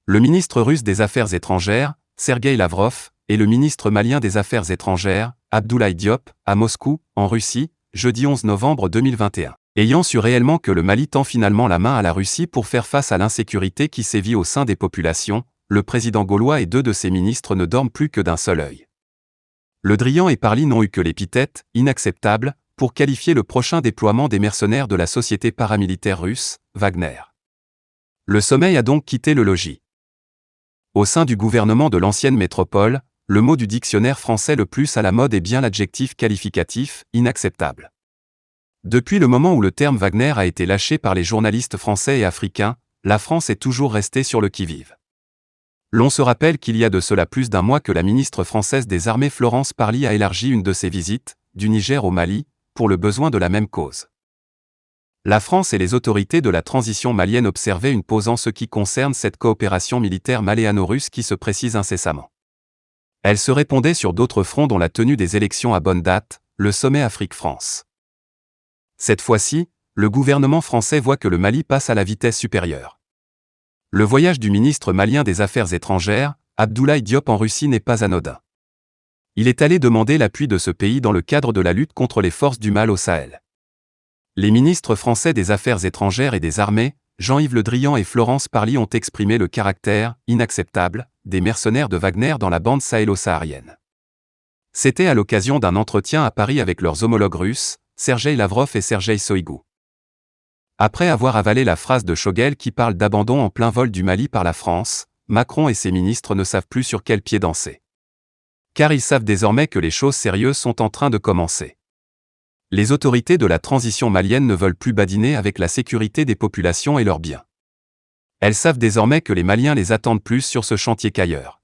Le ministre russe des Affaires étrangères, Sergueï Lavrov, et le ministre malien des Affaires étrangères, Abdoulaye Diop, à Moscou, en Russie, jeudi 11 novembre 2021. Ayant su réellement que le Mali tend finalement la main à la Russie pour faire face à l'insécurité qui sévit au sein des populations, le président gaulois et 2 de ses ministres ne dorment plus que d'un seul œil. Le Drian et Parly n'ont eu que l'épithète « inacceptable » pour qualifier le prochain déploiement des mercenaires de la société paramilitaire russe, Wagner. Le sommeil a donc quitté le logis. Au sein du gouvernement de l'ancienne métropole, le mot du dictionnaire français le plus à la mode est bien l'adjectif qualificatif « inacceptable ». Depuis le moment où le terme Wagner a été lâché par les journalistes français et africains, la France est toujours restée sur le qui-vive. L'on se rappelle qu'il y a de cela plus d'un mois que la ministre française des Armées Florence Parly a élargi une de ses visites, du Niger au Mali, pour le besoin de la même cause. La France et les autorités de la transition malienne observaient une pause en ce qui concerne cette coopération militaire maléano-russe qui se précise incessamment. Elle se répondait sur d'autres fronts dont la tenue des élections à bonne date, le sommet Afrique-France. Cette fois-ci, le gouvernement français voit que le Mali passe à la vitesse supérieure. Le voyage du ministre malien des Affaires étrangères, Abdoulaye Diop en Russie n'est pas anodin. Il est allé demander l'appui de ce pays dans le cadre de la lutte contre les forces du mal au Sahel. Les ministres français des Affaires étrangères et des Armées, Jean-Yves Le Drian et Florence Parly ont exprimé le caractère « inacceptable » des mercenaires de Wagner dans la bande sahélo-saharienne. C'était à l'occasion d'un entretien à Paris avec leurs homologues russes, Sergueï Lavrov et Sergueï Soïgou. Après avoir avalé la phrase de Shogel qui parle d'abandon en plein vol du Mali par la France, Macron et ses ministres ne savent plus sur quel pied danser. Car ils savent désormais que les choses sérieuses sont en train de commencer. Les autorités de la transition malienne ne veulent plus badiner avec la sécurité des populations et leurs biens. Elles savent désormais que les Maliens les attendent plus sur ce chantier qu'ailleurs.